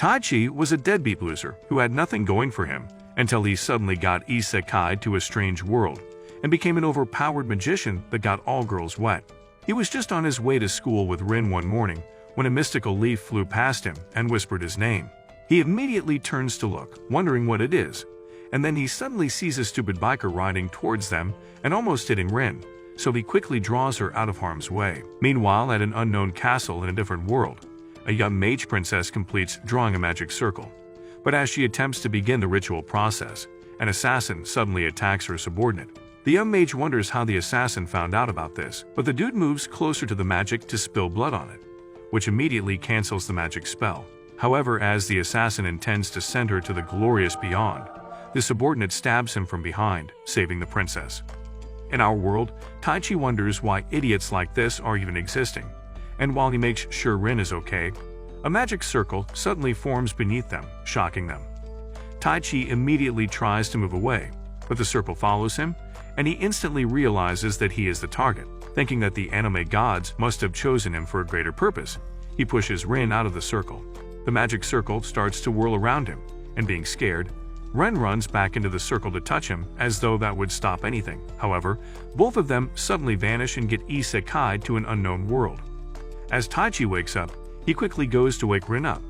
Taichi was a deadbeat loser who had nothing going for him until he suddenly got isekai'd to a strange world and became an overpowered magician that got all girls wet. He was just on his way to school with Rin one morning when a mystical leaf flew past him and whispered his name. He immediately turns to look, wondering what it is, and then he suddenly sees a stupid biker riding towards them and almost hitting Rin, so he quickly draws her out of harm's way. Meanwhile, at an unknown castle in a different world, a young mage princess completes drawing a magic circle. But as she attempts to begin the ritual process, an assassin suddenly attacks her subordinate. The young mage wonders how the assassin found out about this, but the dude moves closer to the magic to spill blood on it, which immediately cancels the magic spell. However, as the assassin intends to send her to the glorious beyond, the subordinate stabs him from behind, saving the princess. In our world, Taichi wonders why idiots like this are even existing, and while he makes sure Rin is okay, a magic circle suddenly forms beneath them, shocking them. Taichi immediately tries to move away, but the circle follows him, and he instantly realizes that he is the target. Thinking that the anime gods must have chosen him for a greater purpose, he pushes Rin out of the circle. The magic circle starts to whirl around him, and being scared, Rin runs back into the circle to touch him as though that would stop anything. However, both of them suddenly vanish and get isekai'd to an unknown world. As Taichi wakes up, he quickly goes to wake Rin up.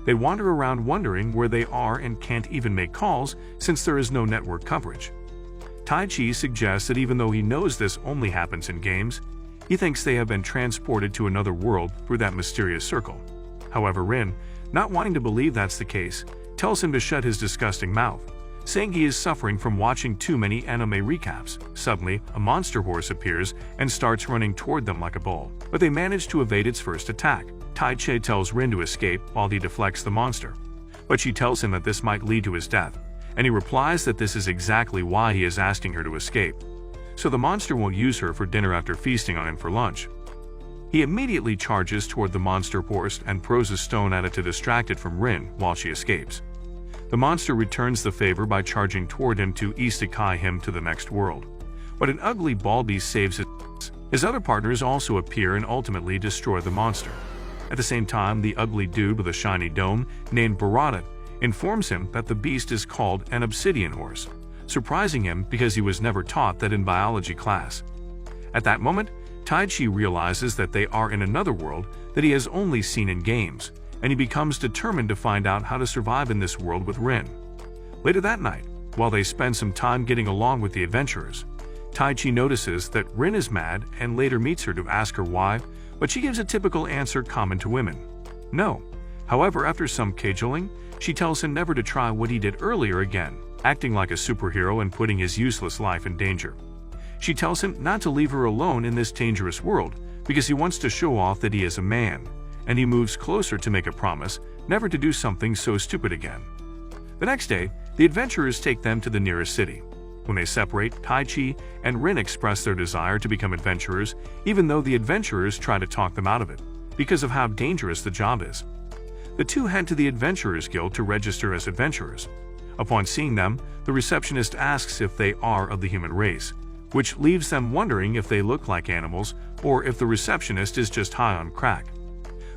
They wander around wondering where they are and can't even make calls since there is no network coverage. Taichi suggests that even though he knows this only happens in games, he thinks they have been transported to another world through that mysterious circle. However, Rin, not wanting to believe that's the case, tells him to shut his disgusting mouth, saying he is suffering from watching too many anime recaps. Suddenly, a monster horse appears and starts running toward them like a bull, but they manage to evade its first attack. Taichi tells Rin to escape while he deflects the monster, but she tells him that this might lead to his death, and he replies that this is exactly why he is asking her to escape, so the monster won't use her for dinner after feasting on him for lunch. He immediately charges toward the monster horse and throws a stone at it to distract it from Rin while she escapes. The monster returns the favor by charging toward him to isekai him to the next world, but an ugly bald beast saves his ass. His other partners also appear and ultimately destroy the monster. At the same time, the ugly dude with a shiny dome, named Barada, informs him that the beast is called an obsidian horse, surprising him because he was never taught that in biology class. At that moment, Taichi realizes that they are in another world that he has only seen in games, and he becomes determined to find out how to survive in this world with Rin. Later that night, while they spend some time getting along with the adventurers, Taichi notices that Rin is mad and later meets her to ask her why, but she gives a typical answer common to women: no. However, after some cajoling, she tells him never to try what he did earlier again, acting like a superhero and putting his useless life in danger. She tells him not to leave her alone in this dangerous world because he wants to show off that he is a man, and he moves closer to make a promise never to do something so stupid again. The next day, the adventurers take them to the nearest city. When they separate, Taichi and Rin express their desire to become adventurers, even though the adventurers try to talk them out of it, because of how dangerous the job is. The two head to the Adventurers Guild to register as adventurers. Upon seeing them, the receptionist asks if they are of the human race, which leaves them wondering if they look like animals or if the receptionist is just high on crack.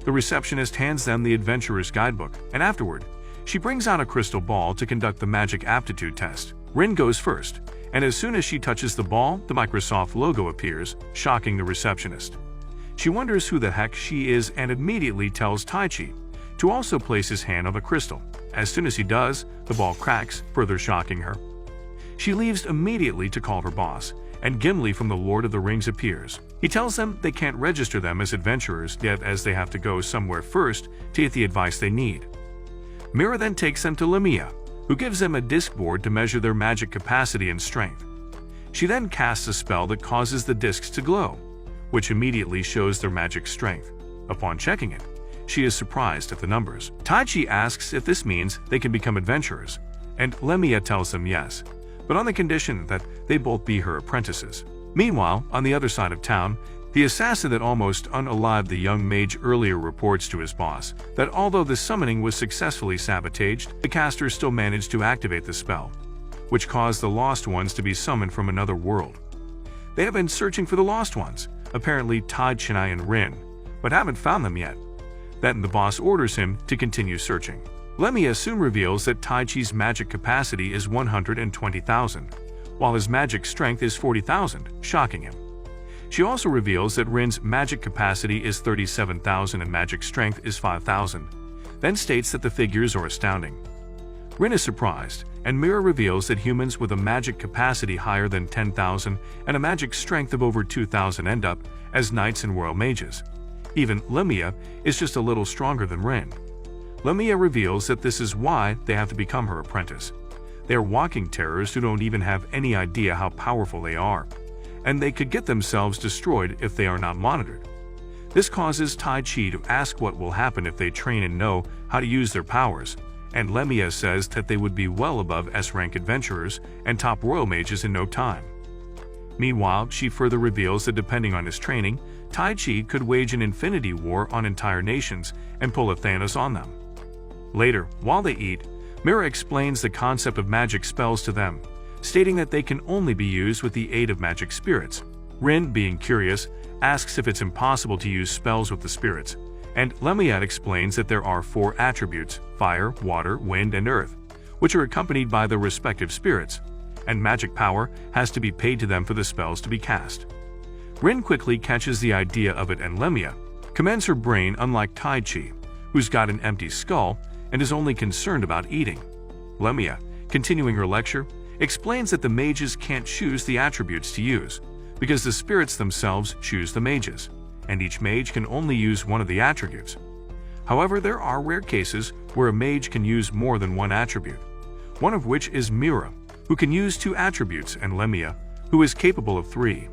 The receptionist hands them the Adventurer's Guidebook, and afterward, she brings out a crystal ball to conduct the magic aptitude test. Rin goes first, and as soon as she touches the ball, the Microsoft logo appears, shocking the receptionist. She wonders who the heck she is and immediately tells Taichi to also place his hand on the crystal. As soon as he does, the ball cracks, further shocking her. She leaves immediately to call her boss, and Gimli from the Lord of the Rings appears. He tells them they can't register them as adventurers yet as they have to go somewhere first to get the advice they need. Mira then takes them to Lamia, who gives them a disc board to measure their magic capacity and strength. She then casts a spell that causes the discs to glow, which immediately shows their magic strength. Upon checking it, she is surprised at the numbers. Taichi asks if this means they can become adventurers, and Lamia tells them yes, but on the condition that they both be her apprentices. Meanwhile, on the other side of town, the assassin that almost unalived the young mage earlier reports to his boss that although the summoning was successfully sabotaged, the casters still managed to activate the spell, which caused the Lost Ones to be summoned from another world. They have been searching for the Lost Ones, apparently Taichi and Rin, but haven't found them yet. Then the boss orders him to continue searching. Lemia soon reveals that Taichi's magic capacity is 120,000, while his magic strength is 40,000, shocking him. She also reveals that Rin's magic capacity is 37,000 and magic strength is 5,000, then states that the figures are astounding. Rin is surprised, and Mira reveals that humans with a magic capacity higher than 10,000 and a magic strength of over 2,000 end up as knights and royal mages. Even Lemia is just a little stronger than Rin. Lemia reveals that this is why they have to become her apprentice. They are walking terrors who don't even have any idea how powerful they are, and they could get themselves destroyed if they are not monitored. This causes Taichi to ask what will happen if they train and know how to use their powers, and Lemia says that they would be well above S-rank adventurers and top royal mages in no time. Meanwhile, she further reveals that depending on his training, Taichi could wage an infinity war on entire nations and pull a Thanos on them. Later, while they eat, Mira explains the concept of magic spells to them, stating that they can only be used with the aid of magic spirits. Rin, being curious, asks if it's impossible to use spells with the spirits, and Lemia explains that there are 4 attributes: fire, water, wind, and earth, which are accompanied by their respective spirits, and magic power has to be paid to them for the spells to be cast. Rin quickly catches the idea of it, and Lemia commends her brain, unlike Taichi, who's got an empty skull and is only concerned about eating. Lemia, continuing her lecture, explains that the mages can't choose the attributes to use, because the spirits themselves choose the mages, and each mage can only use one of the attributes. However, there are rare cases where a mage can use more than one attribute, one of which is Mira, who can use 2 attributes, and Lemia, who is capable of 3.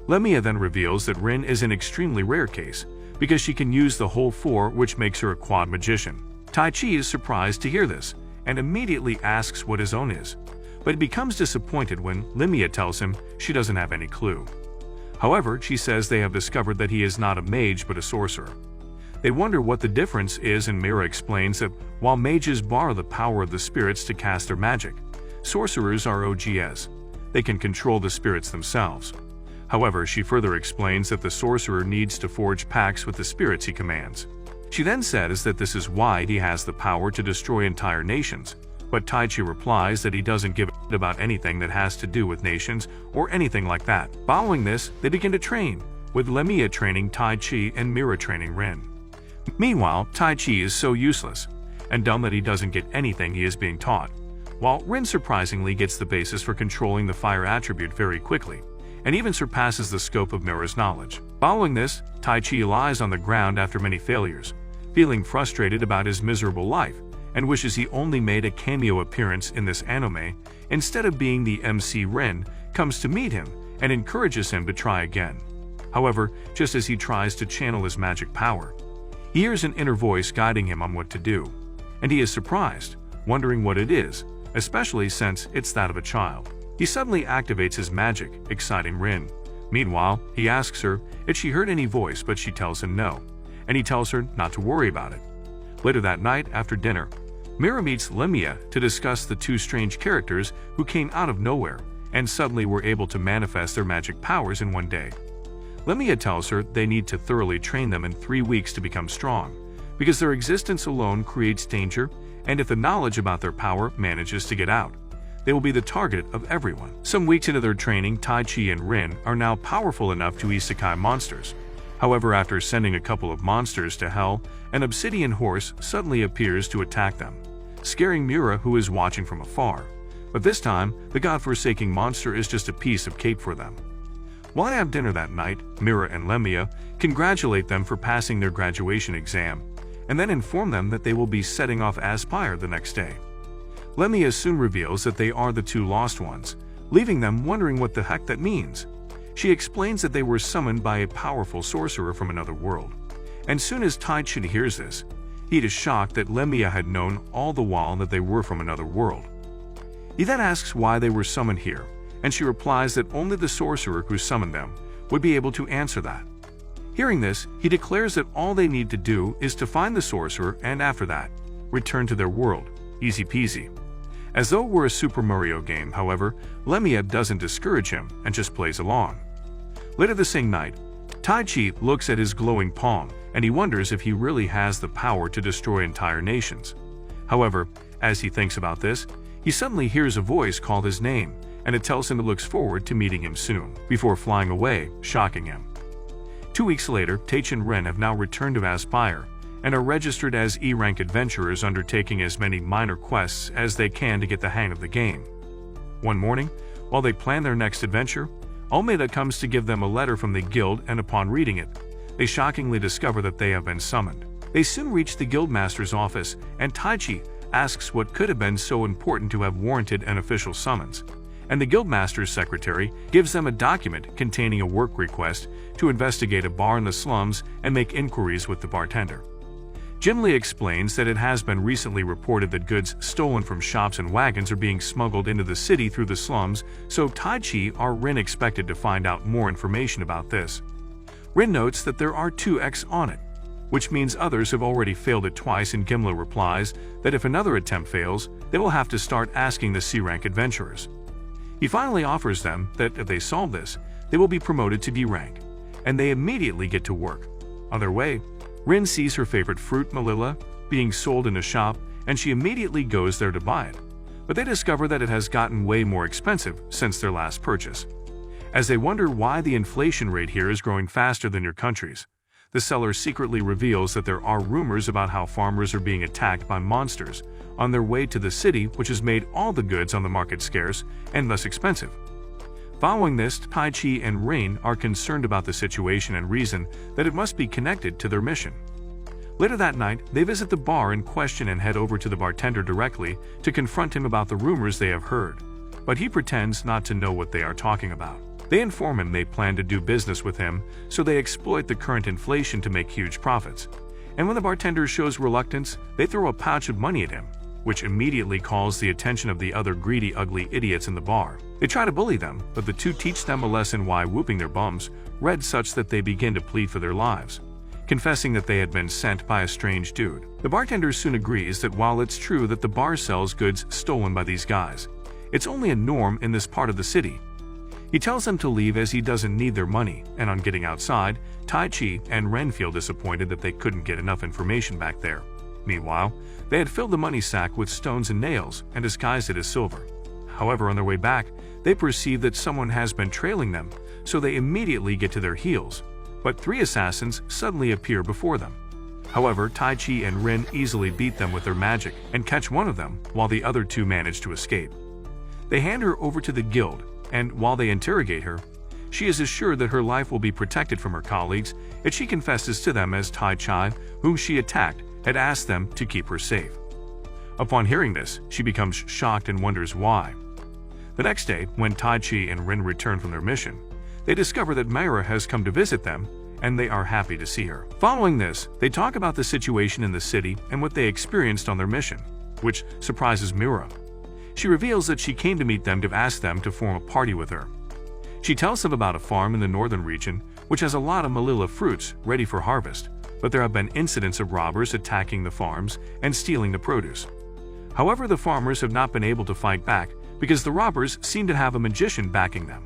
Lemia then reveals that Rin is an extremely rare case, because she can use the whole 4, which makes her a quad magician. Taichi is surprised to hear this, and immediately asks what his own is, but becomes disappointed when Lemia tells him she doesn't have any clue. However, she says they have discovered that he is not a mage but a sorcerer. They wonder what the difference is, and Mira explains that while mages borrow the power of the spirits to cast their magic, sorcerers are OGs. They can control the spirits themselves. However, she further explains that the sorcerer needs to forge pacts with the spirits he commands. She then says that this is why he has the power to destroy entire nations, but Taichi replies that he doesn't give a shit about anything that has to do with nations or anything like that. Following this, they begin to train, with Lemia training Taichi and Mira training Rin. Meanwhile, Taichi is so useless and dumb that he doesn't get anything he is being taught, while Rin surprisingly gets the basis for controlling the fire attribute very quickly, and even surpasses the scope of Mira's knowledge. Following this, Taichi lies on the ground after many failures, feeling frustrated about his miserable life, and wishes he only made a cameo appearance in this anime instead of being the MC. Rin comes to meet him and encourages him to try again. However, just as he tries to channel his magic power, he hears an inner voice guiding him on what to do, and he is surprised, wondering what it is, especially since it's that of a child. He suddenly activates his magic, exciting Rin. Meanwhile, he asks her if she heard any voice, but she tells him no, and he tells her not to worry about it. Later that night, after dinner, Mira meets Lemia to discuss the 2 strange characters who came out of nowhere and suddenly were able to manifest their magic powers in one day. Lemia tells her they need to thoroughly train them in 3 weeks to become strong, because their existence alone creates danger, and if the knowledge about their power manages to get out, they will be the target of everyone. Some weeks into their training, Taichi and Rin are now powerful enough to isekai monsters. However, after sending a couple of monsters to hell, an obsidian horse suddenly appears to attack them, scaring Mira, who is watching from afar. But this time, the godforsaking monster is just a piece of cake for them. While they have dinner that night, Mira and Lemia congratulate them for passing their graduation exam, and then inform them that they will be setting off Aspire the next day. Lemia soon reveals that they are the 2 lost ones, leaving them wondering what the heck that means. She explains that they were summoned by a powerful sorcerer from another world, and soon as Taichi hears this, he is shocked that Lemia had known all the while that they were from another world. He then asks why they were summoned here, and she replies that only the sorcerer who summoned them would be able to answer that. Hearing this, he declares that all they need to do is to find the sorcerer and after that, return to their world. Easy peasy. As though it were a Super Mario game, however, Lemia doesn't discourage him and just plays along. Later the same night, Taichi looks at his glowing palm and he wonders if he really has the power to destroy entire nations. However, as he thinks about this, he suddenly hears a voice call his name, and it tells him it looks forward to meeting him soon, before flying away, shocking him. 2 weeks later, Taich and Rin have now returned to Aspire, and are registered as E-rank adventurers undertaking as many minor quests as they can to get the hang of the game. One morning, while they plan their next adventure, Almeida comes to give them a letter from the guild, and upon reading it, they shockingly discover that they have been summoned. They soon reach the guildmaster's office, and Taichi asks what could have been so important to have warranted an official summons, and the guildmaster's secretary gives them a document containing a work request to investigate a bar in the slums and make inquiries with the bartender. Jin Lee explains that it has been recently reported that goods stolen from shops and wagons are being smuggled into the city through the slums, so Taichi or Rin expected to find out more information about this. Rin notes that there are 2 X on it, which means others have already failed it twice, and Gimli replies that if another attempt fails, they will have to start asking the C-rank adventurers. He finally offers them that if they solve this, they will be promoted to B-rank, and they immediately get to work. On their way, Rin sees her favorite fruit, Melilla, being sold in a shop, and she immediately goes there to buy it. But they discover that it has gotten way more expensive since their last purchase. As they wonder why the inflation rate here is growing faster than your country's, the seller secretly reveals that there are rumors about how farmers are being attacked by monsters on their way to the city, which has made all the goods on the market scarce and less expensive. Following this, Taichi and Rin are concerned about the situation and reason that it must be connected to their mission. Later that night, they visit the bar in question and head over to the bartender directly to confront him about the rumors they have heard, but he pretends not to know what they are talking about. They inform him they plan to do business with him, so they exploit the current inflation to make huge profits. And when the bartender shows reluctance, they throw a pouch of money at him, which immediately calls the attention of the other greedy, ugly idiots in the bar. They try to bully them, but the 2 teach them a lesson why whooping their bums read such that they begin to plead for their lives, confessing that they had been sent by a strange dude. The bartender soon agrees that while it's true that the bar sells goods stolen by these guys, it's only a norm in this part of the city. He tells them to leave as he doesn't need their money, and on getting outside, Taichi and Ren feel disappointed that they couldn't get enough information back there. Meanwhile, they had filled the money sack with stones and nails and disguised it as silver. However, on their way back, they perceive that someone has been trailing them, so they immediately get to their heels. But 3 assassins suddenly appear before them. However, Taichi and Rin easily beat them with their magic and catch one of them, while the other 2 manage to escape. They hand her over to the guild, and while they interrogate her, she is assured that her life will be protected from her colleagues, and she confesses to them as Taichi, whom she attacked, had asked them to keep her safe. Upon hearing this, she becomes shocked and wonders why. The next day, when Taichi and Rin return from their mission, they discover that Mayura has come to visit them, and they are happy to see her. Following this, they talk about the situation in the city and what they experienced on their mission, which surprises Miura. She reveals that she came to meet them to ask them to form a party with her. She tells them about a farm in the northern region, which has a lot of Melilla fruits ready for harvest, but there have been incidents of robbers attacking the farms and stealing the produce. However, the farmers have not been able to fight back because the robbers seem to have a magician backing them.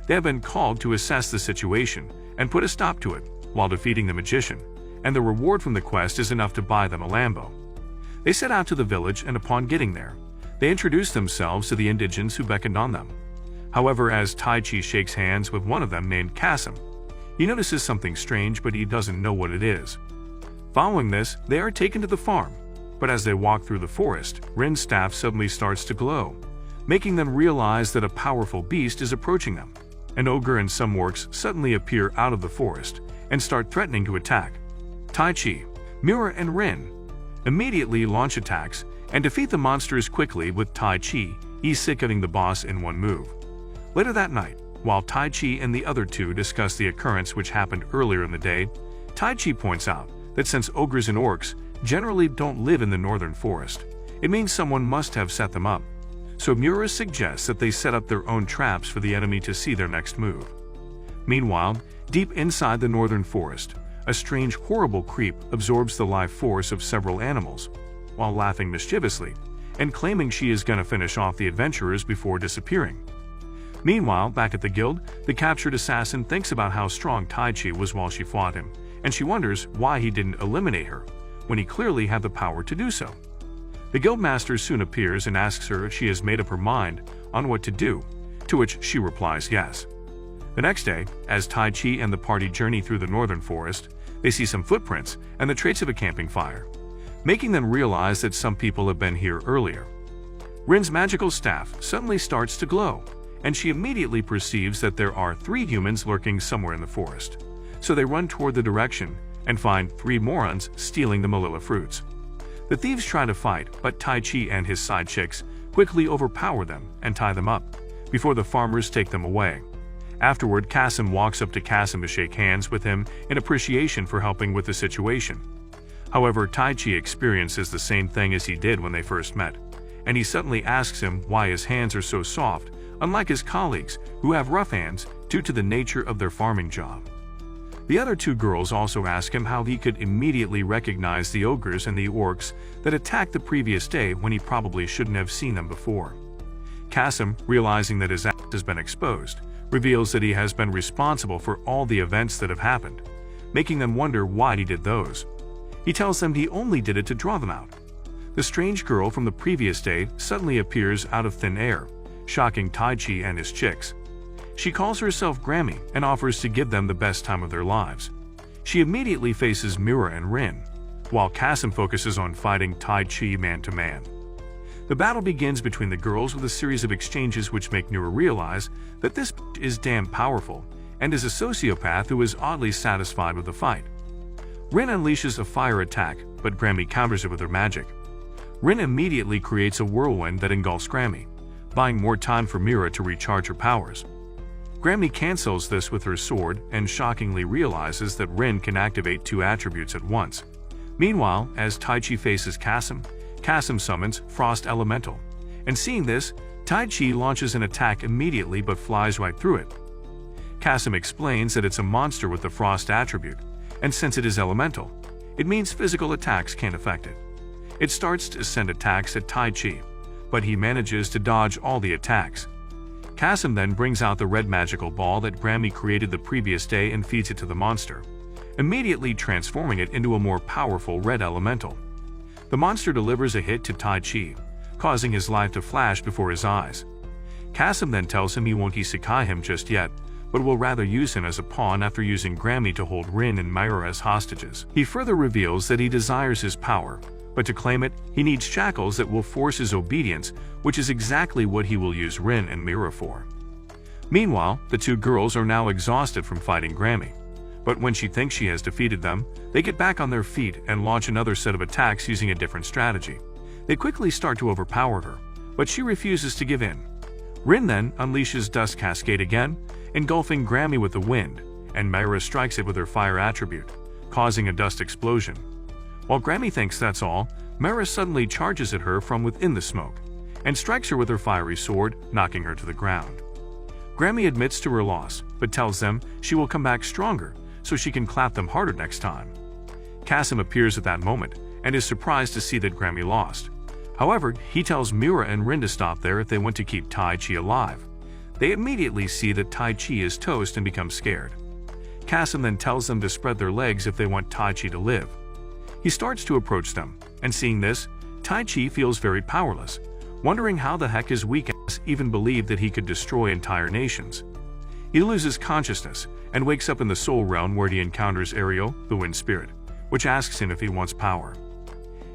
They have been called to assess the situation and put a stop to it while defeating the magician, and the reward from the quest is enough to buy them a Lambo. They set out to the village, and upon getting there, they introduce themselves to the indigents who beckoned on them. However, as Taichi shakes hands with one of them named Kasim, he notices something strange, but he doesn't know what it is. Following this, they are taken to the farm, but as they walk through the forest, Rin's staff suddenly starts to glow, making them realize that a powerful beast is approaching them. An ogre and some orcs suddenly appear out of the forest and start threatening to attack. Taichi, Miura, and Rin immediately launch attacks and defeat the monsters quickly, with Taichi isekai'ding the boss in one move. Later that night, while Taichi and the other 2 discuss the occurrence which happened earlier in the day, Taichi points out that since ogres and orcs generally don't live in the northern forest, it means someone must have set them up. So Miura suggests that they set up their own traps for the enemy to see their next move. Meanwhile, deep inside the northern forest, a strange, horrible creep absorbs the life force of several animals, while laughing mischievously and claiming she is going to finish off the adventurers before disappearing. Meanwhile, back at the guild, the captured assassin thinks about how strong Taichi was while she fought him, and she wonders why he didn't eliminate her, when he clearly had the power to do so. The guildmaster soon appears and asks her if she has made up her mind on what to do, to which she replies yes. The next day, as Tai Chi and the party journey through the northern forest, they see some footprints and the trace of a camping fire, making them realize that some people have been here earlier. Rin's magical staff suddenly starts to glow, and she immediately perceives that there are 3 humans lurking somewhere in the forest. So they run toward the direction and find 3 morons stealing the Malilla fruits. The thieves try to fight, but Tai Chi and his side chicks quickly overpower them and tie them up, before the farmers take them away. Afterward, Kasim walks up to Kasim to shake hands with him in appreciation for helping with the situation. However, Tai Chi experiences the same thing as he did when they first met, and he suddenly asks him why his hands are so soft, unlike his colleagues who have rough hands due to the nature of their farming job. The other 2 girls also ask him how he could immediately recognize the ogres and the orcs that attacked the previous day when he probably shouldn't have seen them before. Kasim, realizing that his act has been exposed, reveals that he has been responsible for all the events that have happened, making them wonder why he did those. He tells them he only did it to draw them out. The strange girl from the previous day suddenly appears out of thin air, shocking Tai Chi and his chicks. She calls herself Grammy and offers to give them the best time of their lives. She immediately faces Mira and Rin, while Kasim focuses on fighting Tai Chi man-to-man. The battle begins between the girls with a series of exchanges which make Mira realize that this is damn powerful and is a sociopath who is oddly satisfied with the fight. Rin unleashes a fire attack, but Grammy counters it with her magic. Rin immediately creates a whirlwind that engulfs Grammy, buying more time for Mira to recharge her powers. Grammy cancels this with her sword and shockingly realizes that Rin can activate 2 attributes at once. Meanwhile, as Tai Chi faces Kasim, Kasim summons Frost Elemental, and seeing this, Tai Chi launches an attack immediately but flies right through it. Kasim explains that it's a monster with the Frost attribute, and since it is elemental, it means physical attacks can't affect it. It starts to send attacks at Tai Chi, but he manages to dodge all the attacks. Kasim then brings out the red magical ball that Grammy created the previous day and feeds it to the monster, immediately transforming it into a more powerful red elemental. The monster delivers a hit to Tai Chi, causing his life to flash before his eyes. Kasim then tells him he won't isekai him just yet, but will rather use him as a pawn after using Grammy to hold Rin and Myra as hostages. He further reveals that he desires his power, but to claim it, he needs shackles that will force his obedience, which is exactly what he will use Rin and Mira for. Meanwhile, the 2 girls are now exhausted from fighting Grammy, but when she thinks she has defeated them, they get back on their feet and launch another set of attacks using a different strategy. They quickly start to overpower her, but she refuses to give in. Rin then unleashes Dust Cascade again, engulfing Grammy with the wind, and Myra strikes it with her fire attribute, causing a dust explosion. While Grammy thinks that's all, Myra suddenly charges at her from within the smoke, and strikes her with her fiery sword, knocking her to the ground. Grammy admits to her loss, but tells them she will come back stronger, so she can clap them harder next time. Kasim appears at that moment, and is surprised to see that Grammy lost. However, he tells Mira and Rin to stop there if they want to keep Tai Chi alive. They immediately see that Tai Chi is toast and become scared. Kasim then tells them to spread their legs if they want Tai Chi to live. He starts to approach them, and seeing this, Tai Chi feels very powerless, wondering how the heck his weak ass even believed that he could destroy entire nations. He loses consciousness and wakes up in the soul realm where he encounters Ariel, the wind spirit, which asks him if he wants power.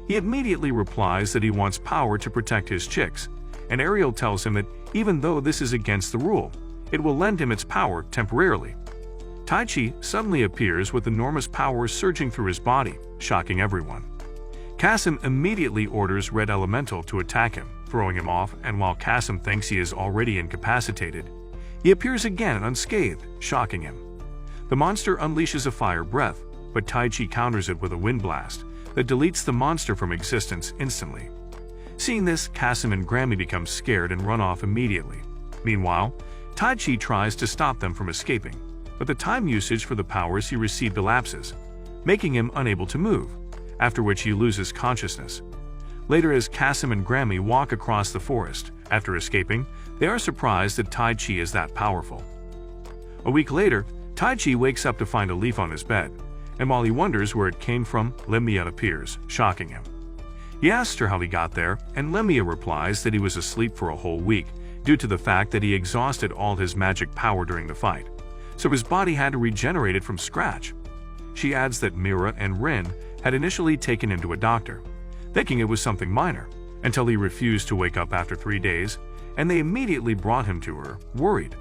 He immediately replies that he wants power to protect his chicks, and Ariel tells him that even though this is against the rule, it will lend him its power temporarily. Tai Chi suddenly appears with enormous power surging through his body, shocking everyone. Kasim immediately orders Red Elemental to attack him, throwing him off, and while Kasim thinks he is already incapacitated, he appears again unscathed, shocking him. The monster unleashes a fire breath, but Tai Chi counters it with a wind blast that deletes the monster from existence instantly. Seeing this, Kasim and Grammy become scared and run off immediately. Meanwhile, Tai Chi tries to stop them from escaping, but the time usage for the powers he received elapses, making him unable to move, after which he loses consciousness. Later, as Kasim and Grammy walk across the forest, after escaping, they are surprised that Tai Chi is that powerful. A week later, Tai Chi wakes up to find a leaf on his bed, and while he wonders where it came from, Lemia appears, shocking him. He asks her how he got there, and Lemia replies that he was asleep for a whole week due to the fact that he exhausted all his magic power during the fight, so his body had to regenerate it from scratch. She adds that Mira and Rin had initially taken him to a doctor, thinking it was something minor, until he refused to wake up after 3 days, and they immediately brought him to her, worried.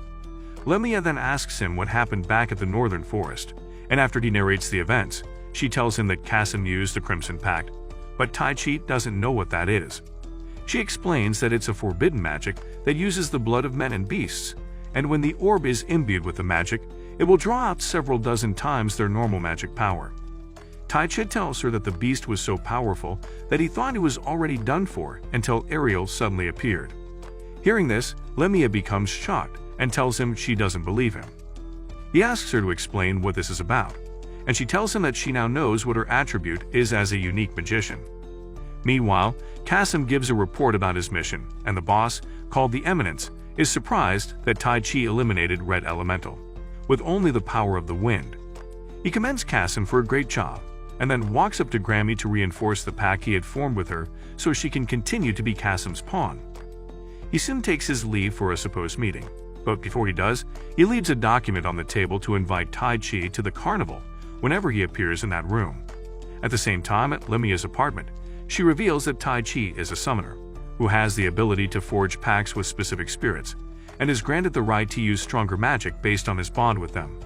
Lemia then asks him what happened back at the Northern Forest, and after he narrates the events, she tells him that Kasim used the Crimson Pact, but Tai Chi doesn't know what that is. She explains that it's a forbidden magic that uses the blood of men and beasts, and when the orb is imbued with the magic, it will draw out several dozen times their normal magic power. Tai Chi tells her that the beast was so powerful that he thought he was already done for until Ariel suddenly appeared. Hearing this, Lemia becomes shocked and tells him she doesn't believe him. He asks her to explain what this is about, and she tells him that she now knows what her attribute is as a unique magician. Meanwhile, Kasim gives a report about his mission, and the boss, called the Eminence, is surprised that Tai Chi eliminated Red Elemental, with only the power of the wind. He commends Kasim for a great job, and then walks up to Grammy to reinforce the pact he had formed with her so she can continue to be Kasim's pawn. He soon takes his leave for a supposed meeting, but before he does, he leaves a document on the table to invite Tai Chi to the carnival whenever he appears in that room. At the same time, at Lemia's apartment, she reveals that Tai Chi is a summoner, who has the ability to forge pacts with specific spirits, and is granted the right to use stronger magic based on his bond with them.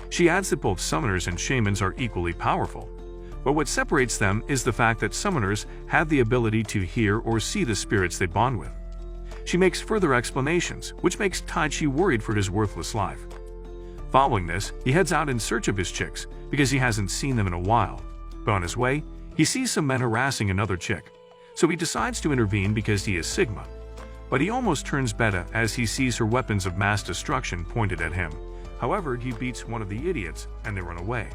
She adds that both summoners and shamans are equally powerful, but what separates them is the fact that summoners have the ability to hear or see the spirits they bond with. She makes further explanations, which makes Tai Chi worried for his worthless life. Following this, he heads out in search of his chicks because he hasn't seen them in a while, but on his way, he sees some men harassing another chick, so he decides to intervene because he is Sigma. But he almost turns beta as he sees her weapons of mass destruction pointed at him. However, he beats one of the idiots and they run away.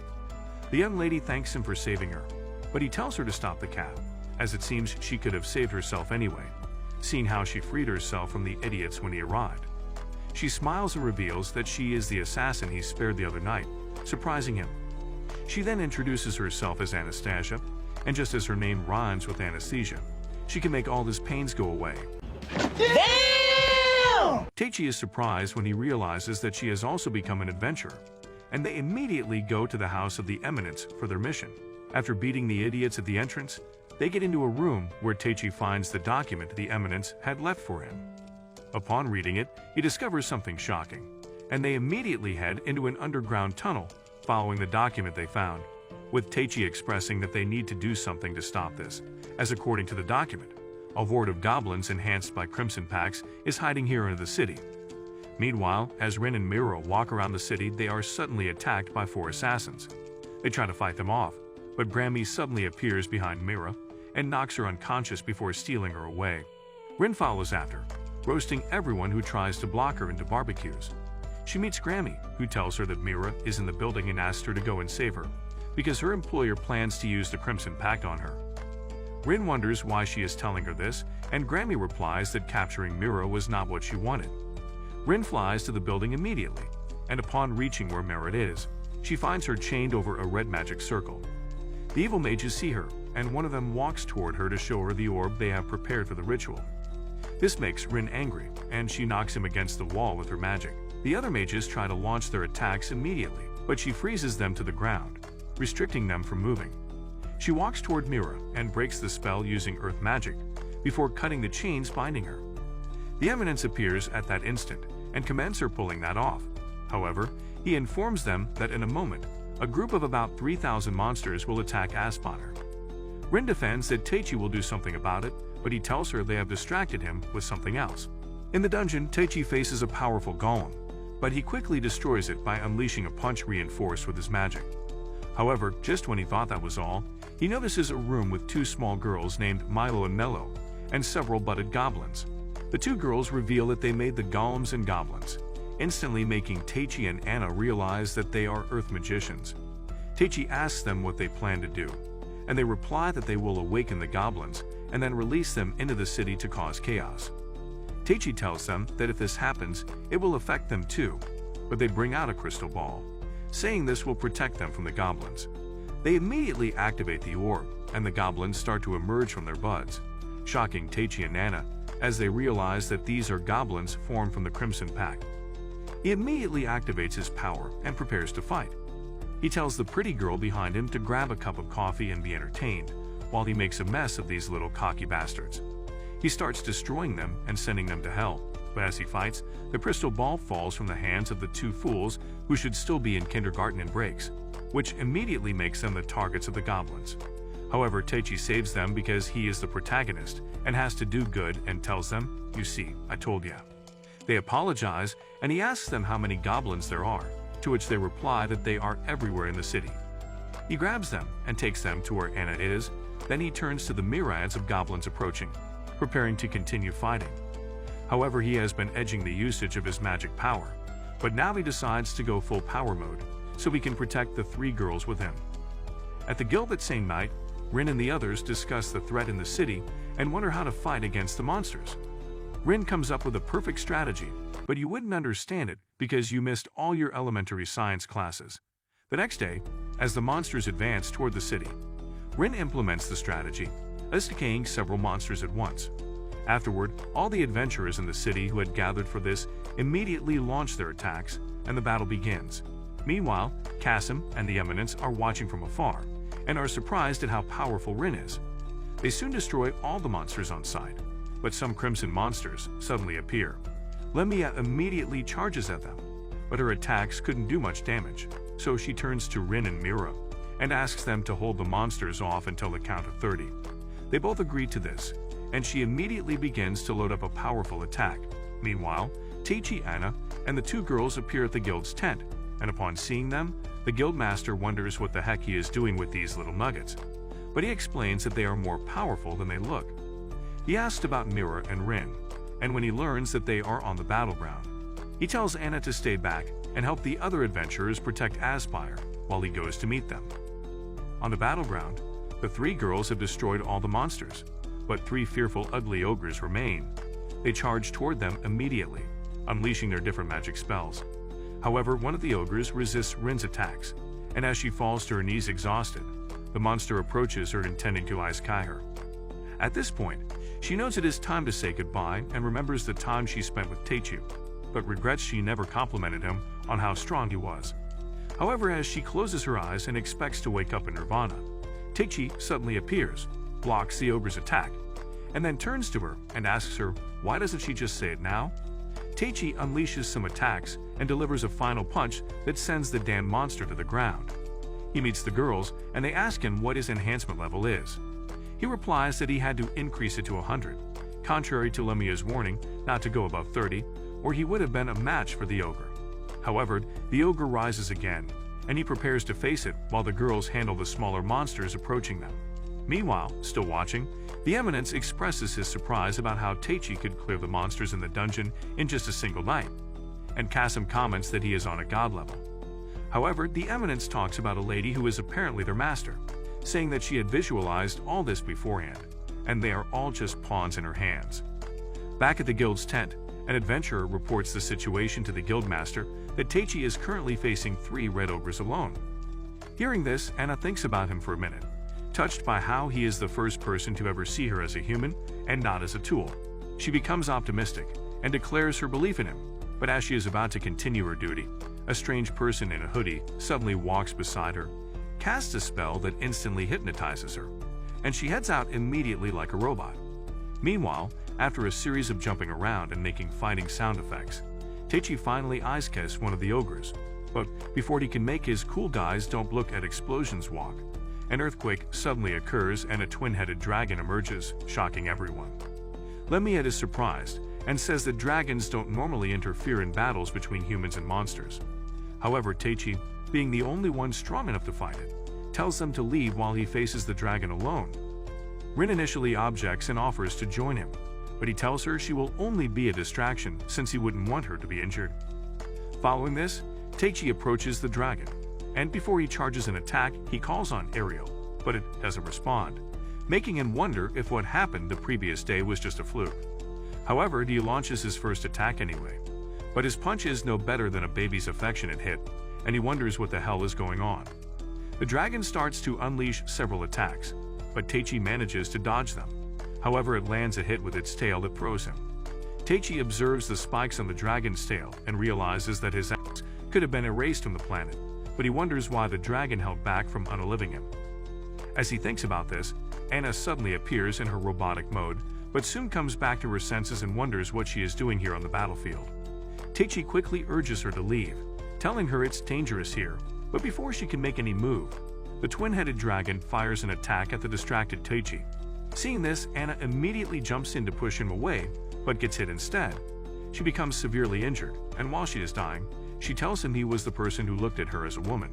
The young lady thanks him for saving her, but he tells her to stop the cab, as it seems she could have saved herself anyway, seeing how she freed herself from the idiots when he arrived. She smiles and reveals that she is the assassin he spared the other night, surprising him. She then introduces herself as Anastasia, and just as her name rhymes with anesthesia, she can make all his pains go away. Damn! Teichi is surprised when he realizes that she has also become an adventurer, and they immediately go to the house of the Eminence for their mission. After beating the idiots at the entrance, they get into a room where Teichi finds the document the Eminence had left for him. Upon reading it, he discovers something shocking, and they immediately head into an underground tunnel following the document they found, with Teichi expressing that they need to do something to stop this, as according to the document, a horde of goblins enhanced by Crimson Pacts is hiding here in the city. Meanwhile, as Rin and Miro walk around the city, they are suddenly attacked by 4 assassins. They try to fight them off, but Grammy suddenly appears behind Mira and knocks her unconscious before stealing her away. Rin follows after, roasting everyone who tries to block her into barbecues. She meets Grammy, who tells her that Mira is in the building and asks her to go and save her, because her employer plans to use the Crimson Pact on her. Rin wonders why she is telling her this, and Grammy replies that capturing Mira was not what she wanted. Rin flies to the building immediately, and upon reaching where Mira is, she finds her chained over a red magic circle. The evil mages see her, and one of them walks toward her to show her the orb they have prepared for the ritual. This makes Rin angry, and she knocks him against the wall with her magic. The other mages try to launch their attacks immediately, but she freezes them to the ground, restricting them from moving. She walks toward Mira and breaks the spell using earth magic, before cutting the chains binding her. The Eminence appears at that instant and commands her pulling that off. However, he informs them that in a moment, a group of about 3,000 monsters will attack Aspotter. Rin defends that Teichi will do something about it, but he tells her they have distracted him with something else. In the dungeon, Teichi faces a powerful golem, but he quickly destroys it by unleashing a punch reinforced with his magic. However, just when he thought that was all, he notices a room with 2 small girls named Milo and Mello, and several butted goblins. The 2 girls reveal that they made the golems and goblins, instantly making Teichi and Anna realize that they are earth magicians. Teichi asks them what they plan to do, and they reply that they will awaken the goblins and then release them into the city to cause chaos. Teichi tells them that if this happens, it will affect them too, but they bring out a crystal ball, saying this will protect them from the goblins. They immediately activate the orb, and the goblins start to emerge from their buds, shocking Teichi and Nana as they realize that these are goblins formed from the Crimson Pack. He immediately activates his power and prepares to fight. He tells the pretty girl behind him to grab a cup of coffee and be entertained, while he makes a mess of these little cocky bastards. He starts destroying them and sending them to hell, but as he fights, the crystal ball falls from the hands of the two fools who should still be in kindergarten and breaks, which immediately makes them the targets of the goblins. However, Teichi saves them because he is the protagonist and has to do good and tells them, "You see, I told ya." They apologize and he asks them how many goblins there are, to which they reply that they are everywhere in the city. He grabs them and takes them to where Anna is, then he turns to the myriads of goblins approaching, preparing to continue fighting. However, he has been edging the usage of his magic power, but now he decides to go full power mode, so he can protect the three girls with him. At the guild that same night, Rin and the others discuss the threat in the city and wonder how to fight against the monsters. Rin comes up with a perfect strategy, but you wouldn't understand it because you missed all your elementary science classes. The next day, as the monsters advance toward the city, Rin implements the strategy, isekai'ing several monsters at once. Afterward, all the adventurers in the city who had gathered for this immediately launch their attacks, and the battle begins. Meanwhile, Kasim and the Eminence are watching from afar, and are surprised at how powerful Rin is. They soon destroy all the monsters on sight, but some crimson monsters suddenly appear. Lemia immediately charges at them, but her attacks couldn't do much damage, so she turns to Rin and Mira, and asks them to hold the monsters off until the count of 30. They both agree to this, and she immediately begins to load up a powerful attack. Meanwhile, Teichi, Anna, and the two girls appear at the guild's tent, and upon seeing them, the guild master wonders what the heck he is doing with these little nuggets. But he explains that they are more powerful than they look. He asks about Mira and Rin, and when he learns that they are on the battleground, he tells Anna to stay back and help the other adventurers protect Aspire while he goes to meet them. On the battleground, the three girls have destroyed all the monsters, but three fearful ugly ogres remain. They charge toward them immediately, unleashing their different magic spells. However, one of the ogres resists Rin's attacks, and as she falls to her knees exhausted, the monster approaches her intending to isekai'd her. At this point, she knows it is time to say goodbye and remembers the time she spent with Teichi, but regrets she never complimented him on how strong he was. However, as she closes her eyes and expects to wake up in nirvana, Teichi suddenly appears, blocks the ogre's attack, and then turns to her and asks her why doesn't she just say it now? Teichi unleashes some attacks and delivers a final punch that sends the damn monster to the ground. He meets the girls and they ask him what his enhancement level is. He replies that he had to increase it to 100, contrary to Lemia's warning not to go above 30, or he would have been a match for the ogre. However, the ogre rises again, and he prepares to face it while the girls handle the smaller monsters approaching them. Meanwhile, still watching, the Eminence expresses his surprise about how Teichi could clear the monsters in the dungeon in just a single night, and Kasim comments that he is on a god level. However, the Eminence talks about a lady who is apparently their master, saying that she had visualized all this beforehand, and they are all just pawns in her hands. Back at the guild's tent, an adventurer reports the situation to the guildmaster that Teichi is currently facing 3 red ogres alone. Hearing this, Anna thinks about him for a minute, touched by how he is the first person to ever see her as a human and not as a tool. She becomes optimistic and declares her belief in him, but as she is about to continue her duty, a strange person in a hoodie suddenly walks beside her, casts a spell that instantly hypnotizes her, and she heads out immediately like a robot. Meanwhile, after a series of jumping around and making fighting sound effects, Teichi finally isekai'd one of the ogres, but before he can make his cool guys don't look at explosions walk, an earthquake suddenly occurs and a twin-headed dragon emerges, shocking everyone. Lemia is surprised and says that dragons don't normally interfere in battles between humans and monsters. However, Teichi, being the only one strong enough to fight it, tells them to leave while he faces the dragon alone. Rin initially objects and offers to join him, but he tells her she will only be a distraction since he wouldn't want her to be injured. Following this, Teichi approaches the dragon, and before he charges an attack, he calls on Ariel, but it doesn't respond, making him wonder if what happened the previous day was just a fluke. However, he launches his first attack anyway, but his punch is no better than a baby's affectionate hit, and he wonders what the hell is going on. The dragon starts to unleash several attacks, but Teichi manages to dodge them. However, it lands a hit with its tail that throws him. Teichi observes the spikes on the dragon's tail and realizes that his axe could have been erased from the planet, but he wonders why the dragon held back from unaliving him. As he thinks about this, Anna suddenly appears in her robotic mode, but soon comes back to her senses and wonders what she is doing here on the battlefield. Teichi quickly urges her to leave, telling her it's dangerous here, but before she can make any move, the twin-headed dragon fires an attack at the distracted Teichi. Seeing this, Anna immediately jumps in to push him away, but gets hit instead. She becomes severely injured, and while she is dying, she tells him he was the person who looked at her as a woman.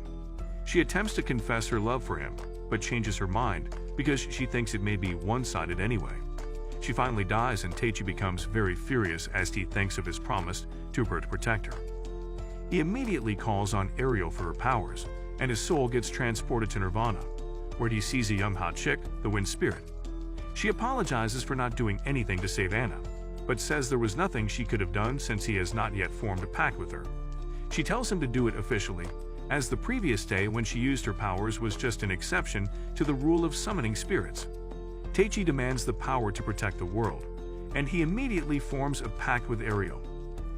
She attempts to confess her love for him, but changes her mind because she thinks it may be one-sided anyway. She finally dies and Teichi becomes very furious as he thinks of his promise to her to protect her. He immediately calls on Ariel for her powers, and his soul gets transported to Nirvana, where he sees a young hot chick, the Wind Spirit. She apologizes for not doing anything to save Anna, but says there was nothing she could have done since he has not yet formed a pact with her. She tells him to do it officially, as the previous day when she used her powers was just an exception to the rule of summoning spirits. Teichi demands the power to protect the world, and he immediately forms a pact with Ariel.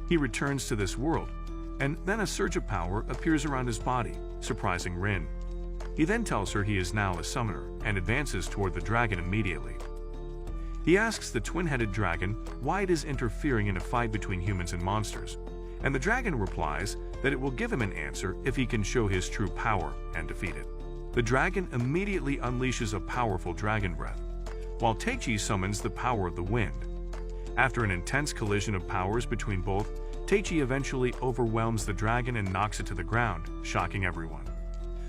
He returns to this world, and then a surge of power appears around his body, surprising Rin. He then tells her he is now a summoner and advances toward the dragon immediately. He asks the twin-headed dragon why it is interfering in a fight between humans and monsters, and the dragon replies that it will give him an answer if he can show his true power and defeat it. The dragon immediately unleashes a powerful dragon breath, while Teichi summons the power of the wind. After an intense collision of powers between both, Teichi eventually overwhelms the dragon and knocks it to the ground, shocking everyone.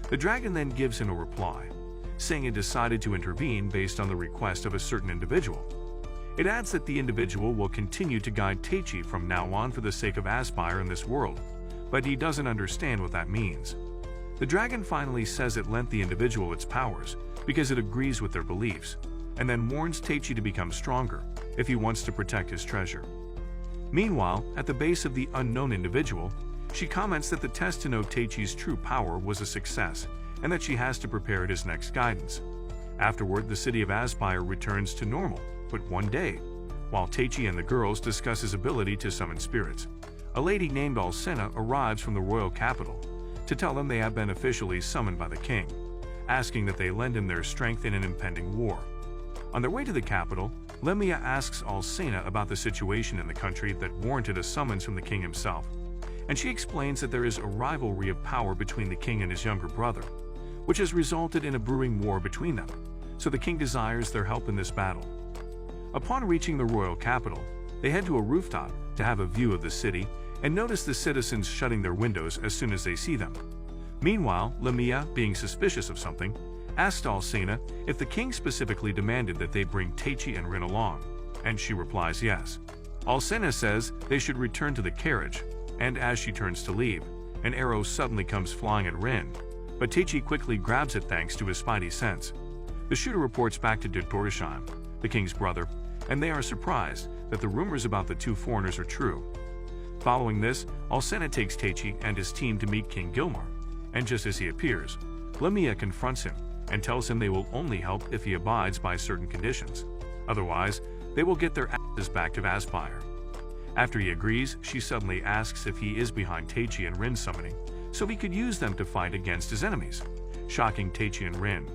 The dragon then gives him a reply, saying it decided to intervene based on the request of a certain individual. It adds that the individual will continue to guide Teichi from now on for the sake of Aspire in this world, but he doesn't understand what that means. The dragon finally says it lent the individual its powers because it agrees with their beliefs, and then warns Teichi to become stronger if he wants to protect his treasure. Meanwhile, at the base of the unknown individual, she comments that the test to know Teichi's true power was a success and that she has to prepare his next guidance. Afterward, the city of Aspire returns to normal, but one day, while Teichi and the girls discuss his ability to summon spirits, a lady named Alcina arrives from the royal capital to tell them they have been officially summoned by the king, asking that they lend him their strength in an impending war. On their way to the capital, Lemia asks Alcina about the situation in the country that warranted a summons from the king himself, and she explains that there is a rivalry of power between the king and his younger brother, which has resulted in a brewing war between them, so the king desires their help in this battle. Upon reaching the royal capital, they head to a rooftop to have a view of the city and notice the citizens shutting their windows as soon as they see them. Meanwhile, Lemia, being suspicious of something, asked Alcina if the king specifically demanded that they bring Teichi and Rin along, and she replies yes. Alcina says they should return to the carriage, and as she turns to leave, an arrow suddenly comes flying at Rin, but Teichi quickly grabs it thanks to his spidey sense. The shooter reports back to Ditorisheim, the king's brother, and they are surprised that the rumors about the two foreigners are true. Following this, Alcina takes Teichi and his team to meet King Gilmar, and just as he appears, Lemia confronts him and tells him they will only help if he abides by certain conditions. Otherwise, they will get their asses back to Aspire. After he agrees, she suddenly asks if he is behind Teichi and Rin's summoning, so he could use them to fight against his enemies, shocking Teichi and Rin.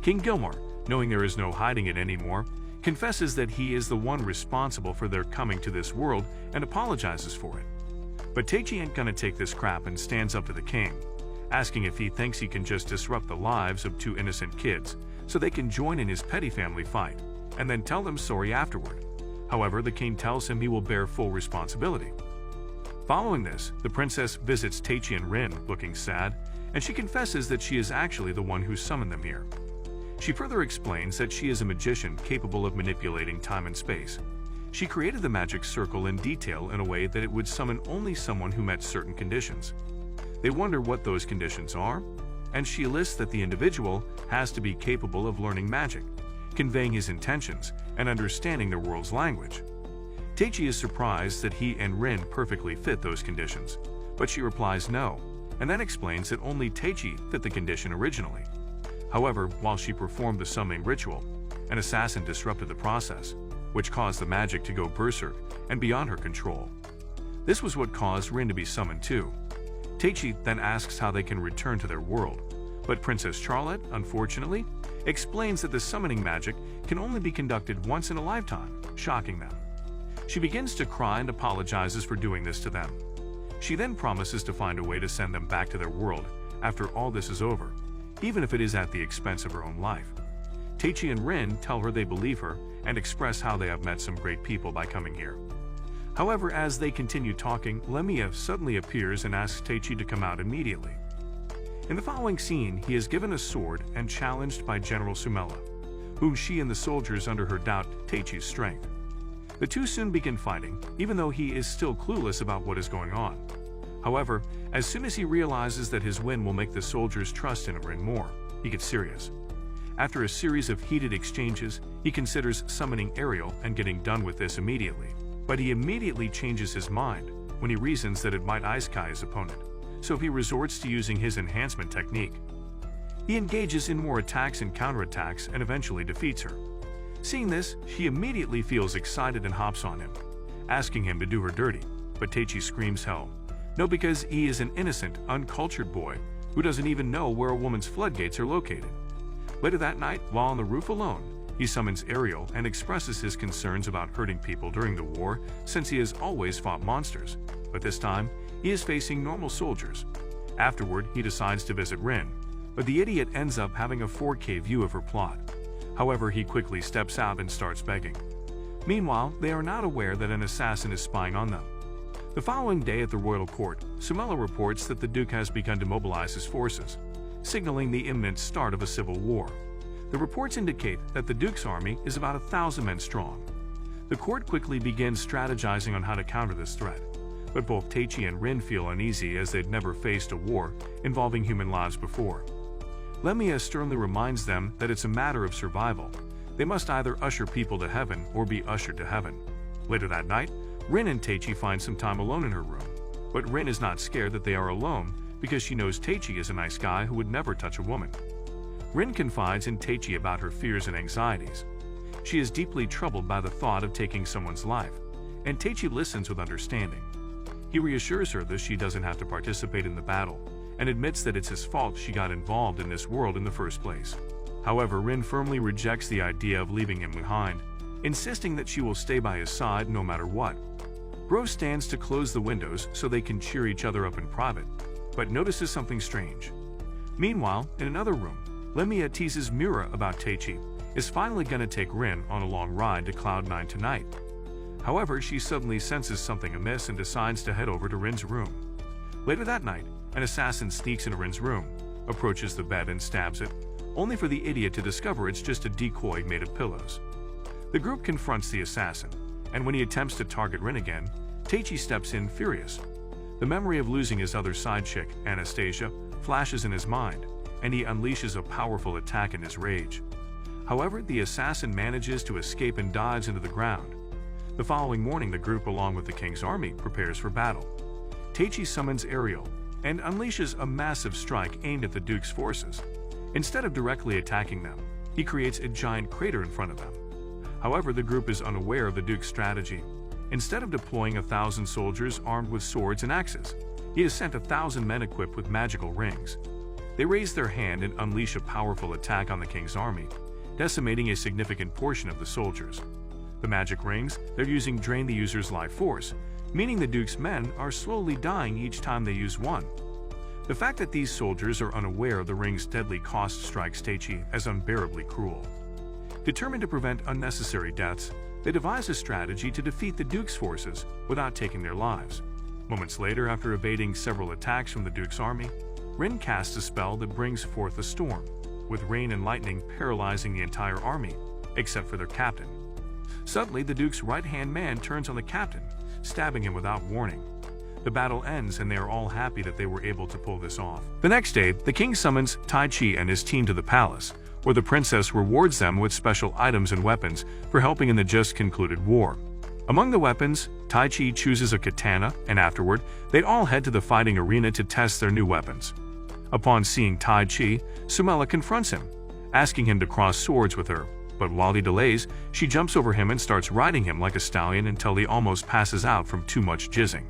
King Gilmar, knowing there is no hiding it anymore, confesses that he is the one responsible for their coming to this world and apologizes for it. But Teichi ain't gonna take this crap and stands up to the king, asking if he thinks he can just disrupt the lives of two innocent kids so they can join in his petty family fight, and then tell them sorry afterward. However, the king tells him he will bear full responsibility. Following this, the princess visits Teichi and Rin, looking sad, and she confesses that she is actually the one who summoned them here. She further explains that she is a magician capable of manipulating time and space. She created the magic circle in detail in a way that it would summon only someone who met certain conditions. They wonder what those conditions are, and she lists that the individual has to be capable of learning magic, conveying his intentions, and understanding the world's language. Teichi is surprised that he and Rin perfectly fit those conditions, but she replies no, and then explains that only Taichi fit the condition originally. However, while she performed the summoning ritual, an assassin disrupted the process, which caused the magic to go berserk and beyond her control. This was what caused Rin to be summoned too. Taichi then asks how they can return to their world, but Princess Charlotte, unfortunately, explains that the summoning magic can only be conducted once in a lifetime, shocking them. She begins to cry and apologizes for doing this to them. She then promises to find a way to send them back to their world after all this is over, even if it is at the expense of her own life. Taichi and Rin tell her they believe her and express how they have met some great people by coming here. However, as they continue talking, Lemia suddenly appears and asks Taichi to come out immediately. In the following scene, he is given a sword and challenged by General Sumela, whom she and the soldiers under her doubt Taichi's strength. The two soon begin fighting, even though he is still clueless about what is going on. However, as soon as he realizes that his win will make the soldiers trust in Rin more, he gets serious. After a series of heated exchanges, he considers summoning Ariel and getting done with this immediately. But he immediately changes his mind when he reasons that it might isekai'd his opponent, so he resorts to using his enhancement technique. He engages in more attacks and counterattacks and eventually defeats her. Seeing this, she immediately feels excited and hops on him, asking him to do her dirty, but Taichi screams hell. No, because he is an innocent, uncultured boy who doesn't even know where a woman's floodgates are located. Later that night, while on the roof alone, he summons Ariel and expresses his concerns about hurting people during the war since he has always fought monsters, but this time, he is facing normal soldiers. Afterward, he decides to visit Rin, but the idiot ends up having a 4K view of her plot. However, he quickly steps out and starts begging. Meanwhile, they are not aware that an assassin is spying on them. The following day at the royal court, Sumela reports that the Duke has begun to mobilize his forces, signaling the imminent start of a civil war. The reports indicate that the Duke's army is about 1,000 men strong. The court quickly begins strategizing on how to counter this threat, but both Taichi and Rin feel uneasy as they'd never faced a war involving human lives before. Lemia sternly reminds them that it's a matter of survival. They must either usher people to heaven or be ushered to heaven. Later that night, Rin and Taichi find some time alone in her room, but Rin is not scared that they are alone because she knows Taichi is a nice guy who would never touch a woman. Rin confides in Taichi about her fears and anxieties. She is deeply troubled by the thought of taking someone's life, and Taichi listens with understanding. He reassures her that she doesn't have to participate in the battle, and admits that it's his fault she got involved in this world in the first place. However, Rin firmly rejects the idea of leaving him behind, insisting that she will stay by his side no matter what. Bro stands to close the windows so they can cheer each other up in private, but notices something strange. Meanwhile, in another room, Lemia teases Mura about Taichi is finally going to take Rin on a long ride to Cloud9 tonight. However, she suddenly senses something amiss and decides to head over to Rin's room. Later that night, an assassin sneaks into Rin's room, approaches the bed and stabs it, only for the idiot to discover it's just a decoy made of pillows. The group confronts the assassin, and when he attempts to target Rin again, Taichi steps in furious. The memory of losing his other side chick, Anastasia, flashes in his mind, and he unleashes a powerful attack in his rage. However, the assassin manages to escape and dives into the ground. The following morning, the group, along with the king's army, prepares for battle. Taichi summons Ariel and unleashes a massive strike aimed at the Duke's forces. Instead of directly attacking them, he creates a giant crater in front of them. However, the group is unaware of the Duke's strategy. Instead of deploying 1,000 soldiers armed with swords and axes, he has sent 1,000 men equipped with magical rings. They raise their hand and unleash a powerful attack on the king's army, decimating a significant portion of the soldiers. The magic rings they're using drain the user's life force, meaning the Duke's men are slowly dying each time they use one. The fact that these soldiers are unaware of the ring's deadly cost strikes Taichi as unbearably cruel. Determined to prevent unnecessary deaths, they devise a strategy to defeat the Duke's forces without taking their lives. Moments later, after evading several attacks from the Duke's army, Rin casts a spell that brings forth a storm, with rain and lightning paralyzing the entire army, except for their captain. Suddenly, the Duke's right-hand man turns on the captain, stabbing him without warning. The battle ends and they are all happy that they were able to pull this off. The next day, the king summons Taichi and his team to the palace, where the princess rewards them with special items and weapons for helping in the just concluded war. Among the weapons, Tai Chi chooses a katana, and afterward, they'd all head to the fighting arena to test their new weapons. Upon seeing Tai Chi, Sumela confronts him, asking him to cross swords with her, but while he delays, she jumps over him and starts riding him like a stallion until he almost passes out from too much jizzing.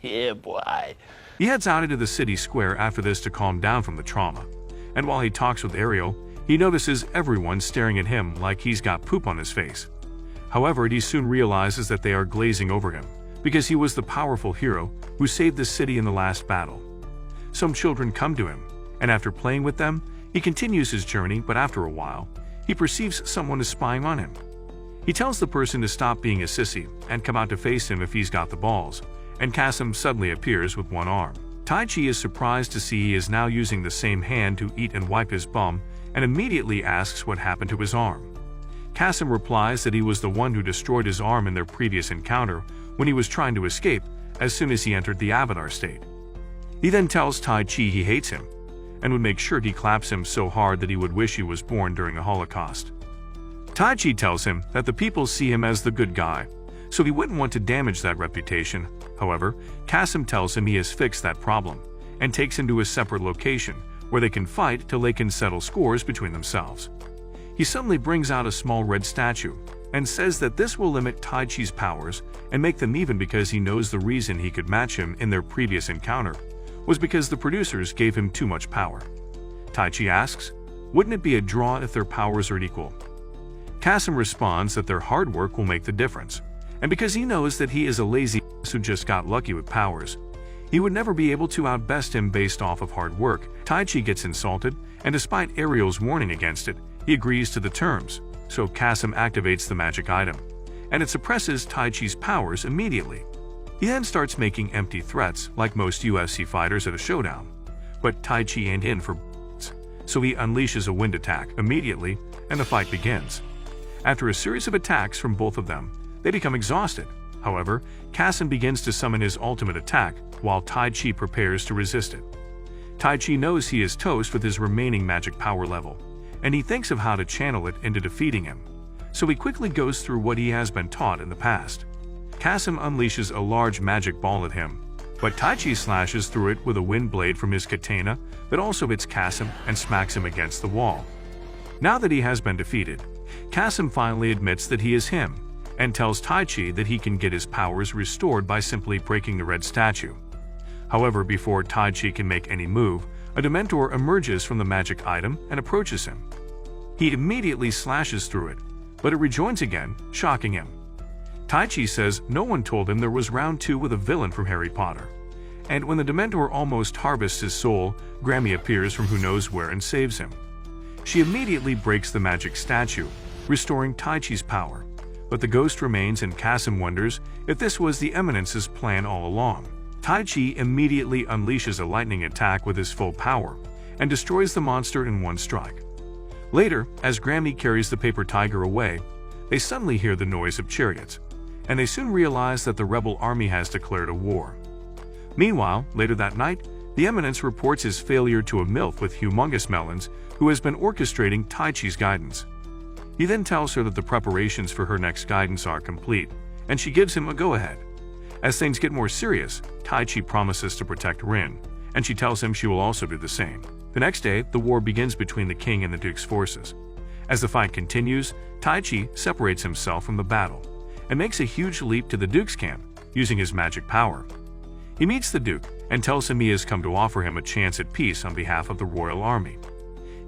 Yeah, boy. He heads out into the city square after this to calm down from the trauma, and while he talks with Ariel, he notices everyone staring at him like he's got poop on his face. However, he soon realizes that they are glazing over him, because he was the powerful hero who saved the city in the last battle. Some children come to him, and after playing with them, he continues his journey, but after a while, he perceives someone is spying on him. He tells the person to stop being a sissy and come out to face him if he's got the balls, and Kasim suddenly appears with one arm. Tai Chi is surprised to see he is now using the same hand to eat and wipe his bum, and immediately asks what happened to his arm. Kasim replies that he was the one who destroyed his arm in their previous encounter when he was trying to escape as soon as he entered the Avatar state. He then tells Tai Chi he hates him, and would make sure he claps him so hard that he would wish he was born during the Holocaust. Tai Chi tells him that the people see him as the good guy, so he wouldn't want to damage that reputation. However, Kasim tells him he has fixed that problem, and takes him to a separate location where they can fight till they can settle scores between themselves. He suddenly brings out a small red statue, and says that this will limit Tai Chi's powers and make them even, because he knows the reason he could match him in their previous encounter was because the producers gave him too much power. Tai Chi asks, wouldn't it be a draw if their powers are equal? Kasim responds that their hard work will make the difference, and because he knows that he is a lazy who just got lucky with powers, he would never be able to outbest him based off of hard work. Tai Chi gets insulted, and despite Ariel's warning against it, he agrees to the terms, so Kasim activates the magic item, and it suppresses Tai Chi's powers immediately. He then starts making empty threats like most UFC fighters at a showdown, but Tai Chi ain't in for so he unleashes a wind attack immediately, and the fight begins. After a series of attacks from both of them, they become exhausted. However, Kasim begins to summon his ultimate attack while Tai Chi prepares to resist it. Tai Chi knows he is toast with his remaining magic power level, and he thinks of how to channel it into defeating him, so he quickly goes through what he has been taught in the past. Kasim unleashes a large magic ball at him, but Tai Chi slashes through it with a wind blade from his katana that also hits Kasim and smacks him against the wall. Now that he has been defeated, Kasim finally admits that he is him, and tells Tai Chi that he can get his powers restored by simply breaking the red statue. However, before Tai Chi can make any move, a Dementor emerges from the magic item and approaches him. He immediately slashes through it, but it rejoins again, shocking him. Tai Chi says no one told him there was round 2 with a villain from Harry Potter. And when the Dementor almost harvests his soul, Grammy appears from who knows where and saves him. She immediately breaks the magic statue, restoring Tai Chi's power, but the ghost remains, and Kasim wonders if this was the Eminence's plan all along. Tai Chi immediately unleashes a lightning attack with his full power, and destroys the monster in one strike. Later, as Grammy carries the paper tiger away, they suddenly hear the noise of chariots, and they soon realize that the rebel army has declared a war. Meanwhile, later that night, the Eminence reports his failure to a MILF with humongous melons who has been orchestrating Tai Chi's guidance. He then tells her that the preparations for her next guidance are complete, and she gives him a go-ahead. As things get more serious, Tai Chi promises to protect Rin, and she tells him she will also do the same. The next day, the war begins between the king and the Duke's forces. As the fight continues, Tai Chi separates himself from the battle, and makes a huge leap to the Duke's camp, using his magic power. He meets the Duke, and tells him he has come to offer him a chance at peace on behalf of the royal army.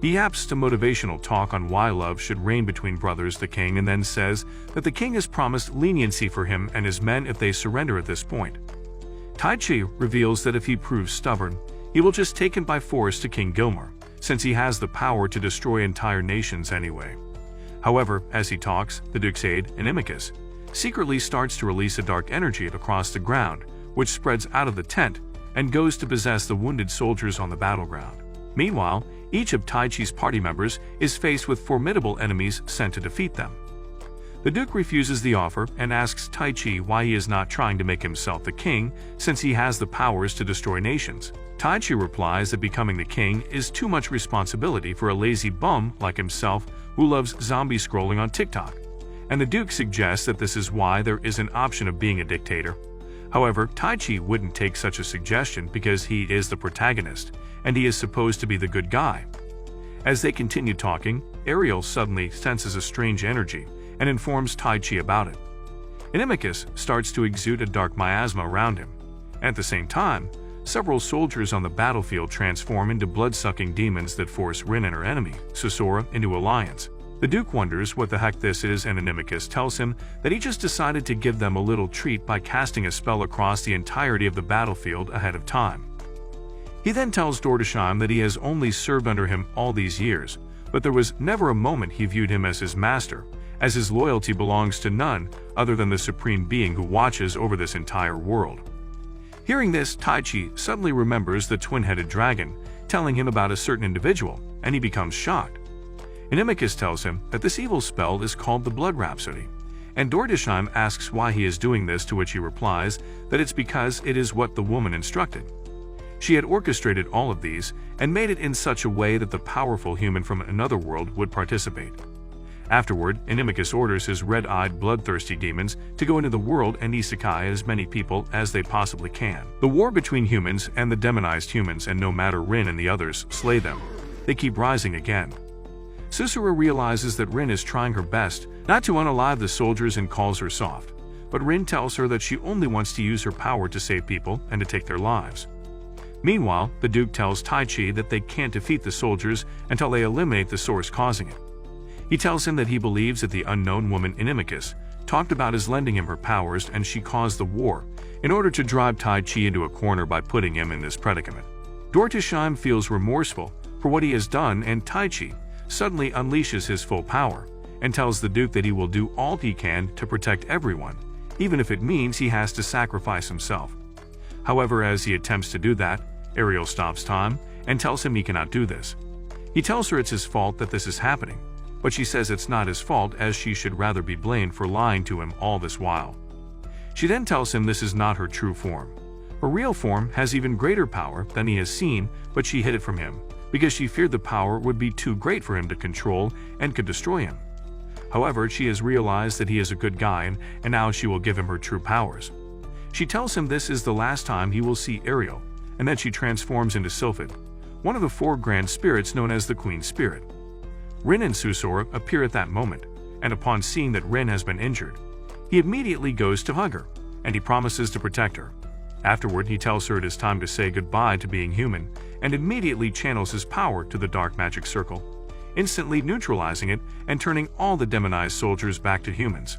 He yaps to motivational talk on why love should reign between brothers the king, and then says that the king has promised leniency for him and his men if they surrender at this point. Tai Chi reveals that if he proves stubborn, he will just take him by force to King Gilmore, since he has the power to destroy entire nations anyway. However, as he talks, the Duke's aide, Animecaps, secretly starts to release a dark energy across the ground, which spreads out of the tent and goes to possess the wounded soldiers on the battleground. Meanwhile, each of Tai Chi's party members is faced with formidable enemies sent to defeat them. The Duke refuses the offer and asks Tai Chi why he is not trying to make himself the king, since he has the powers to destroy nations. Tai Chi replies that becoming the king is too much responsibility for a lazy bum like himself who loves zombie scrolling on TikTok, and the Duke suggests that this is why there is an option of being a dictator. However, Taichi wouldn't take such a suggestion because he is the protagonist, and he is supposed to be the good guy. As they continue talking, Ariel suddenly senses a strange energy and informs Taichi about it. Animecus starts to exude a dark miasma around him. At the same time, several soldiers on the battlefield transform into blood-sucking demons that force Rin and her enemy, Susora, into alliance. The Duke wonders what the heck this is, and Animecus tells him that he just decided to give them a little treat by casting a spell across the entirety of the battlefield ahead of time. He then tells Dordesheim that he has only served under him all these years, but there was never a moment he viewed him as his master, as his loyalty belongs to none other than the supreme being who watches over this entire world. Hearing this, Taichi suddenly remembers the twin-headed dragon telling him about a certain individual, and he becomes shocked. Animecus tells him that this evil spell is called the Blood Rhapsody, and Dordesheim asks why he is doing this, to which he replies that it's because it is what the woman instructed. She had orchestrated all of these and made it in such a way that the powerful human from another world would participate. Afterward, Animecus orders his red-eyed, bloodthirsty demons to go into the world and isekai as many people as they possibly can. The war between humans and the demonized humans, and no matter Rin and the others slay them, they keep rising again. Susura realizes that Rin is trying her best not to unalive the soldiers and calls her soft, but Rin tells her that she only wants to use her power to save people and to take their lives. Meanwhile, the Duke tells Taichi that they can't defeat the soldiers until they eliminate the source causing it. He tells him that he believes that the unknown woman Animecus talked about his lending him her powers, and she caused the war in order to drive Taichi into a corner by putting him in this predicament. Dordesheim feels remorseful for what he has done, and Taichi suddenly unleashes his full power and tells the Duke that he will do all he can to protect everyone, even if it means he has to sacrifice himself. However, as he attempts to do that, Ariel stops time and tells him he cannot do this. He tells her it's his fault that this is happening, but she says it's not his fault, as she should rather be blamed for lying to him all this while. She then tells him this is not her true form. Her real form has even greater power than he has seen, but she hid it from him because she feared the power would be too great for him to control and could destroy him. However, she has realized that he is a good guy, and now she will give him her true powers. She tells him this is the last time he will see Ariel, and then she transforms into Sylphid, one of the 4 grand spirits known as the Queen Spirit. Rin and Susora appear at that moment, and upon seeing that Rin has been injured, he immediately goes to hug her, and he promises to protect her. Afterward, he tells her it is time to say goodbye to being human, and immediately channels his power to the dark magic circle, instantly neutralizing it and turning all the demonized soldiers back to humans.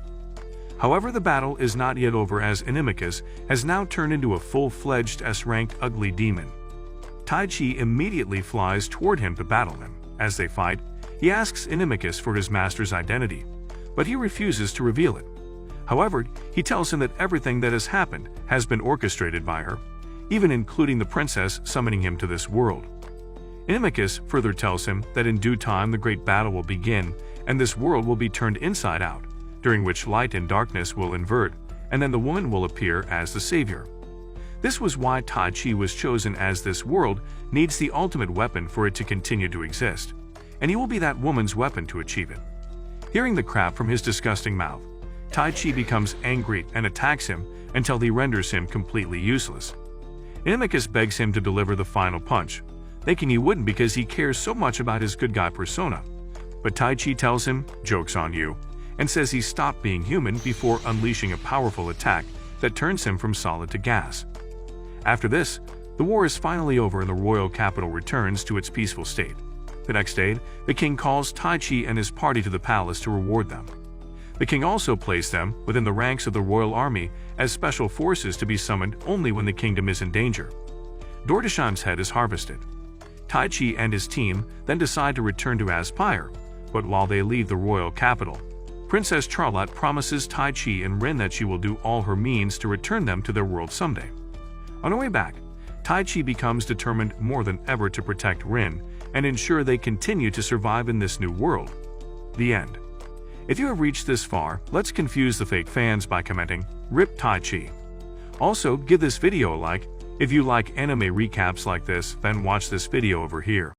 However, the battle is not yet over, as Animecus has now turned into a full-fledged S-ranked ugly demon. Taichi immediately flies toward him to battle him. As they fight, he asks Animecus for his master's identity, but he refuses to reveal it. However, he tells him that everything that has happened has been orchestrated by her, even including the princess summoning him to this world. Animecus further tells him that in due time the great battle will begin, and this world will be turned inside out, during which light and darkness will invert, and then the woman will appear as the savior. This was why Taichi was chosen, as this world needs the ultimate weapon for it to continue to exist, and he will be that woman's weapon to achieve it. Hearing the crap from his disgusting mouth, Taichi becomes angry and attacks him until he renders him completely useless. Animecus begs him to deliver the final punch, thinking he wouldn't because he cares so much about his good guy persona. But Taichi tells him, "Joke's on you," and says he stopped being human before unleashing a powerful attack that turns him from solid to gas. After this, the war is finally over and the royal capital returns to its peaceful state. The next day, the king calls Taichi and his party to the palace to reward them. The king also placed them within the ranks of the royal army as special forces to be summoned only when the kingdom is in danger. Dordesheim's head is harvested. Taichi and his team then decide to return to Aspire, but while they leave the royal capital, Princess Charlotte promises Taichi and Rin that she will do all her means to return them to their world someday. On her way back, Taichi becomes determined more than ever to protect Rin and ensure they continue to survive in this new world. The end. If you have reached this far, let's confuse the fake fans by commenting, "Rip Taichi." Also, give this video a like. If you like anime recaps like this, then watch this video over here.